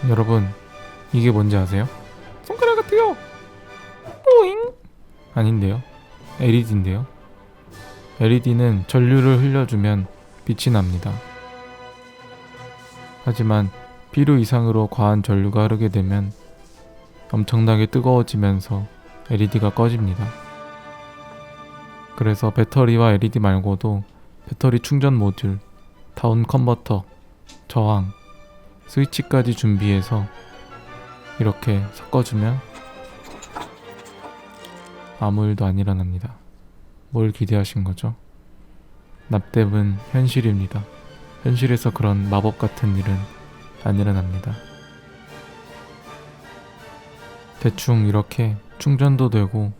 여러분, 이게 뭔지 아세요? 손가락 같아요. 오잉. 아닌데요. LED인데요. LED는 전류를 흘려주면 빛이 납니다. 하지만 필요 이상으로 과한 전류가 흐르게 되면 엄청나게 뜨거워지면서 LED가 꺼집니다. 그래서 배터리와 LED 말고도 배터리 충전 모듈, 다운 컨버터, 저항, 스위치까지 준비해서 이렇게 섞어주면 아무 일도 안 일어납니다. 뭘 기대하신 거죠? 납땜은 현실입니다. 현실에서 그런 마법 같은 일은 안 일어납니다. 대충 이렇게 충전도 되고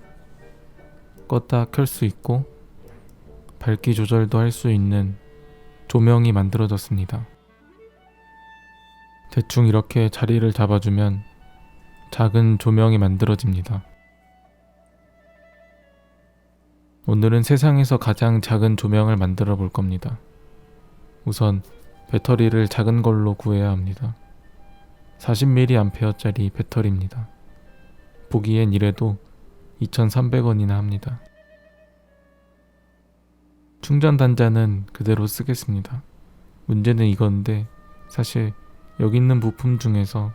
껐다 켤 수 있고 밝기 조절도 할 수 있는 조명이 만들어졌습니다. 대충 이렇게 자리를 잡아주면 작은 조명이 만들어집니다. 오늘은 세상에서 가장 작은 조명을 만들어 볼 겁니다. 우선 배터리를 작은 걸로 구해야 합니다. 40mAh짜리 배터리입니다. 보기엔 이래도 2,300원이나 합니다. 충전 단자는 그대로 쓰겠습니다. 문제는 이건데 사실 여기 있는 부품 중에서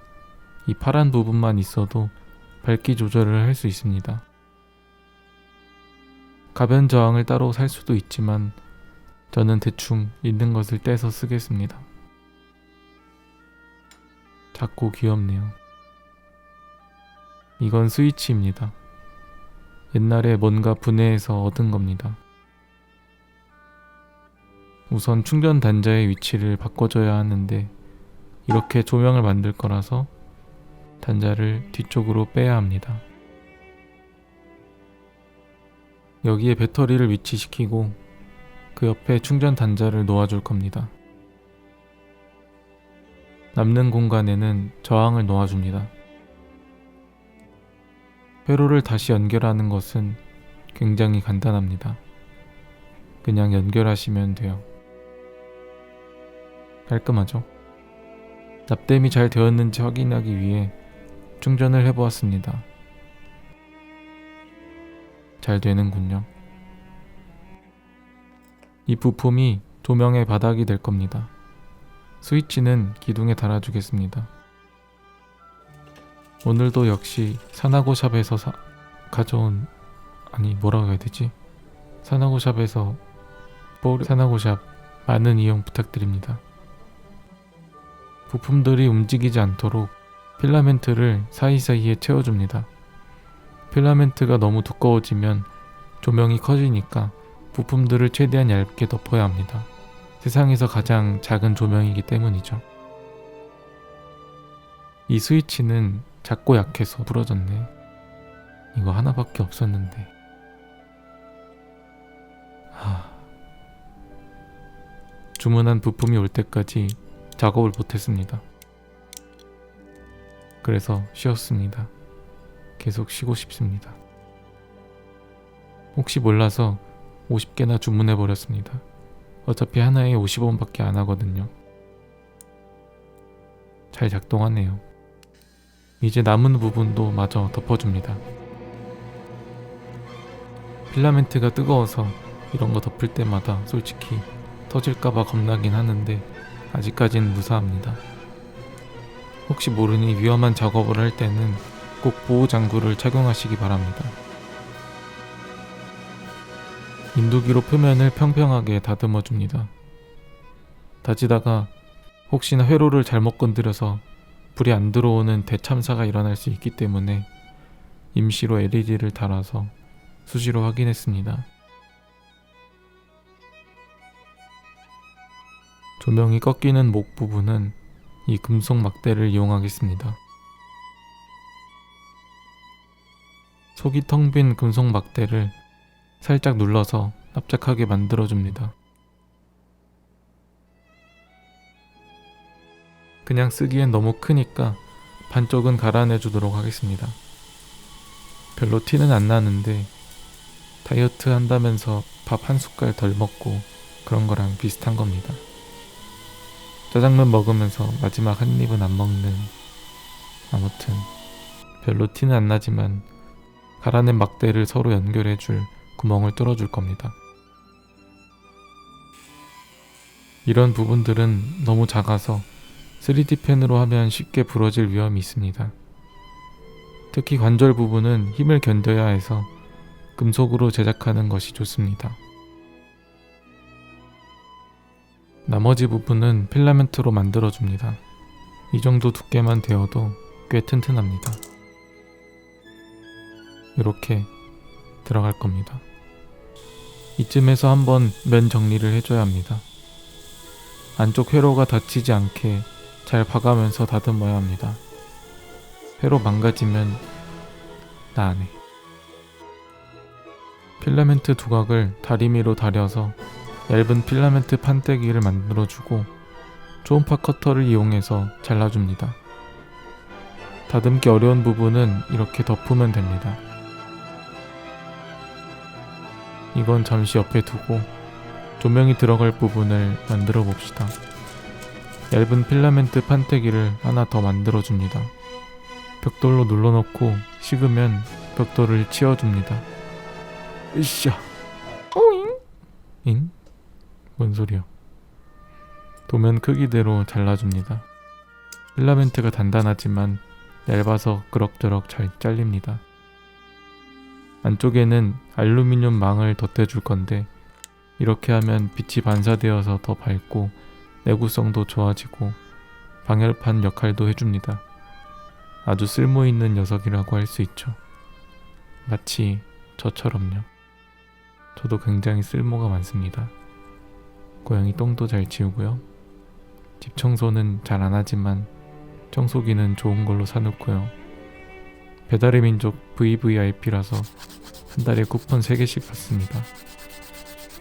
이 파란 부분만 있어도 밝기 조절을 할 수 있습니다. 가변 저항을 따로 살 수도 있지만 저는 대충 있는 것을 떼서 쓰겠습니다. 작고 귀엽네요. 이건 스위치입니다. 옛날에 뭔가 분해해서 얻은 겁니다. 우선 충전 단자의 위치를 바꿔줘야 하는데 이렇게 조명을 만들 거라서 단자를 뒤쪽으로 빼야 합니다. 여기에 배터리를 위치시키고 그 옆에 충전 단자를 놓아줄 겁니다. 남는 공간에는 저항을 놓아줍니다. 회로를 다시 연결하는 것은 굉장히 간단합니다. 그냥 연결하시면 돼요. 깔끔하죠? 납땜이 잘 되었는지 확인하기 위해 충전을 해보았습니다. 잘 되는군요. 이 부품이 조명의 바닥이 될 겁니다. 스위치는 기둥에 달아주겠습니다. 오늘도 역시 사나고샵에서 가져온 뭐라고 해야 되지? 사나고샵에서 사나고샵 많은 이용 부탁드립니다. 부품들이 움직이지 않도록 필라멘트를 사이사이에 채워줍니다. 필라멘트가 너무 두꺼워지면 조명이 커지니까 부품들을 최대한 얇게 덮어야 합니다. 세상에서 가장 작은 조명이기 때문이죠. 이 스위치는 작고 약해서 부러졌네. 이거 하나밖에 없었는데. 주문한 부품이 올 때까지 작업을 못했습니다. 그래서 쉬었습니다. 계속 쉬고 싶습니다. 혹시 몰라서 50개나 주문해버렸습니다. 어차피 하나에 50원밖에 안 하거든요. 잘 작동하네요. 이제 남은 부분도 마저 덮어줍니다. 필라멘트가 뜨거워서 이런 거 덮을 때마다 솔직히 터질까봐 겁나긴 하는데 아직까지는 무사합니다. 혹시 모르니 위험한 작업을 할 때는 꼭 보호장구를 착용하시기 바랍니다. 인두기로 표면을 평평하게 다듬어 줍니다. 다지다가 혹시나 회로를 잘못 건드려서 불이 안 들어오는 대참사가 일어날 수 있기 때문에 임시로 LED를 달아서 수시로 확인했습니다. 조명이 꺾이는 목 부분은 이 금속 막대를 이용하겠습니다. 속이 텅 빈 금속 막대를 살짝 눌러서 납작하게 만들어줍니다. 그냥 쓰기엔 너무 크니까 반쪽은 갈아내주도록 하겠습니다. 별로 티는 안 나는데 다이어트 한다면서 밥 한 숟갈 덜 먹고 그런 거랑 비슷한 겁니다. 짜장면 먹으면서 마지막 한 입은 안 먹는 아무튼 별로 티는 안 나지만 갈아낸 막대를 서로 연결해줄 구멍을 뚫어줄 겁니다. 이런 부분들은 너무 작아서 3D 펜으로 하면 쉽게 부러질 위험이 있습니다. 특히 관절 부분은 힘을 견뎌야 해서 금속으로 제작하는 것이 좋습니다. 나머지 부분은 필라멘트로 만들어줍니다. 이 정도 두께만 되어도 꽤 튼튼합니다. 이렇게 들어갈 겁니다. 이쯤에서 한번 면 정리를 해줘야 합니다. 안쪽 회로가 다치지 않게 잘 봐가면서 다듬어야 합니다. 회로 망가지면 나 안 해. 필라멘트 두각을 다리미로 다려서 얇은 필라멘트 판때기를 만들어주고 초음파 커터를 이용해서 잘라줍니다. 다듬기 어려운 부분은 이렇게 덮으면 됩니다. 이건 잠시 옆에 두고 조명이 들어갈 부분을 만들어 봅시다. 얇은 필라멘트 판때기를 하나 더 만들어줍니다. 벽돌로 눌러놓고 식으면 벽돌을 치워줍니다. 으쌰. 오잉. 잉? 뭔 소리야? 도면 크기대로 잘라줍니다. 필라멘트가 단단하지만 얇아서 그럭저럭 잘 잘립니다. 안쪽에는 알루미늄 망을 덧대줄 건데 이렇게 하면 빛이 반사되어서 더 밝고 내구성도 좋아지고 방열판 역할도 해줍니다. 아주 쓸모있는 녀석이라고 할 수 있죠. 마치 저처럼요. 저도 굉장히 쓸모가 많습니다. 고양이 똥도 잘 치우고요. 집 청소는 잘 안 하지만 청소기는 좋은 걸로 사놓고요. 배달의 민족 VVIP라서 한 달에 쿠폰 3개씩 받습니다.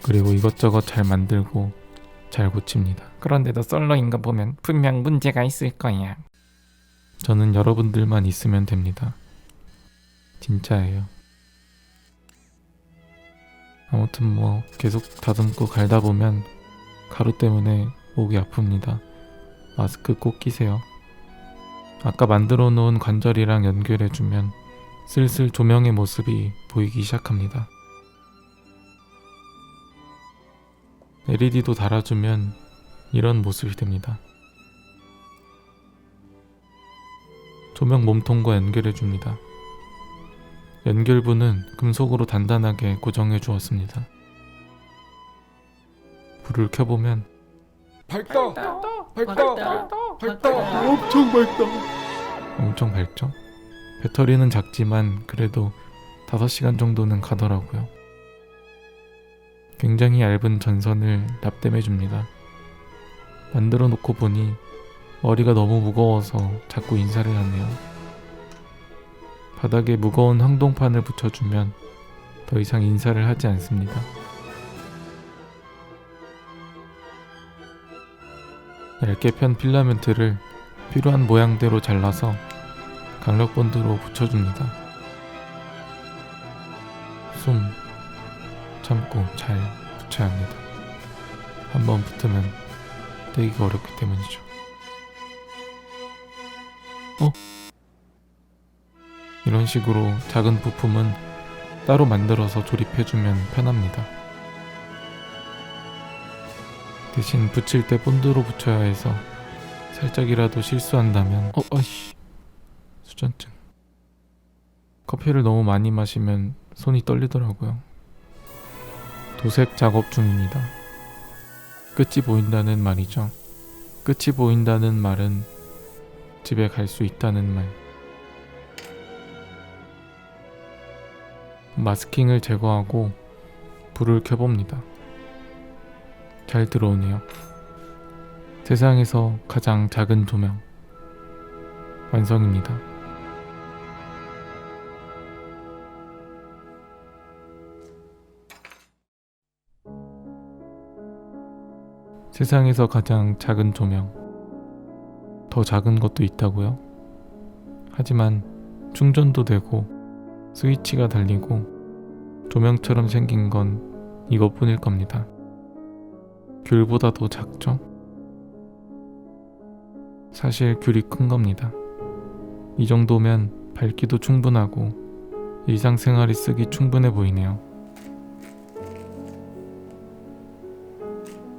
그리고 이것저것 잘 만들고 잘 고칩니다. 그런데도 솔로인 거 보면 분명 문제가 있을 거야. 저는 여러분들만 있으면 됩니다. 진짜예요. 아무튼 뭐 계속 다듬고 갈다 보면 가루 때문에 목이 아픕니다. 마스크 꼭 끼세요. 아까 만들어 놓은 관절이랑 연결해주면 슬슬 조명의 모습이 보이기 시작합니다. LED도 달아주면 이런 모습이 됩니다. 조명 몸통과 연결해줍니다. 연결부는 금속으로 단단하게 고정해 주었습니다. 불을 켜보면 밝다. 엄청 밝다. 엄청 밝죠? 배터리는 작지만 그래도 5시간 정도는 가더라고요. 굉장히 얇은 전선을 납땜해줍니다. 만들어 놓고 보니 머리가 너무 무거워서 자꾸 인사를 하네요. 바닥에 무거운 항동판을 붙여주면 더 이상 인사를 하지 않습니다. 얇게 편 필라멘트를 필요한 모양대로 잘라서 강력본드로 붙여줍니다. 숨 참고 잘 붙여야 합니다. 한번 붙으면 떼기가 어렵기 때문이죠. 이런 식으로 작은 부품은 따로 만들어서 조립해주면 편합니다. 대신 붙일 때 본드로 붙여야 해서 살짝이라도 실수한다면 아이씨 수전증. 커피를 너무 많이 마시면 손이 떨리더라고요. 도색 작업 중입니다. 끝이 보인다는 말이죠. 끝이 보인다는 말은 집에 갈 수 있다는 말. 마스킹을 제거하고 불을 켜봅니다. 잘 들어오네요. 세상에서 가장 작은 조명 완성입니다. 세상에서 가장 작은 조명. 더 작은 것도 있다고요? 하지만 충전도 되고 스위치가 달리고 조명처럼 생긴 건 이것뿐일 겁니다. 귤보다도 작죠? 사실 귤이 큰 겁니다. 이 정도면 밝기도 충분하고 일상생활에 쓰기 충분해 보이네요.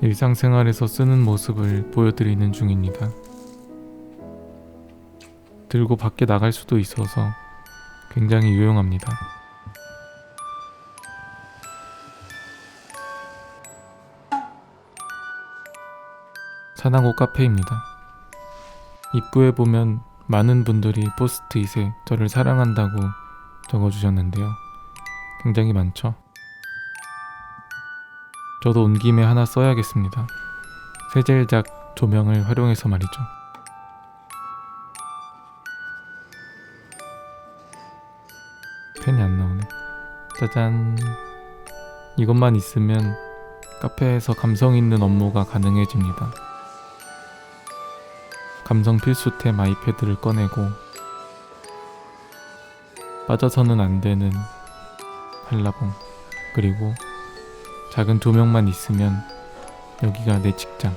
일상생활에서 쓰는 모습을 보여드리는 중입니다. 들고 밖에 나갈 수도 있어서 굉장히 유용합니다. 사나고 카페입니다. 입구에 보면 많은 분들이 포스트잇에 저를 사랑한다고 적어주셨는데요. 굉장히 많죠? 저도 온 김에 하나 써야겠습니다. 세젤작 조명을 활용해서 말이죠. 펜이 안 나오네. 짜잔. 이것만 있으면 카페에서 감성 있는 업무가 가능해집니다. 감성 필수템 아이패드를 꺼내고 빠져서는 안 되는 한라봉, 그리고 작은 조명만 있으면 여기가 내 직장.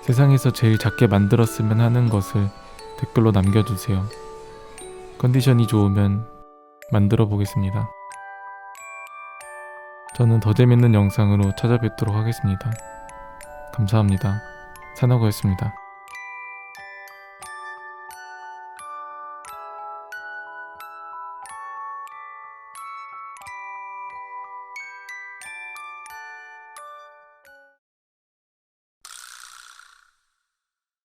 세상에서 제일 작게 만들었으면 하는 것을 댓글로 남겨주세요. 컨디션이 좋으면 만들어 보겠습니다. 저는 더 재밌는 영상으로 찾아뵙도록 하겠습니다. 감사합니다. 사나고였습니다.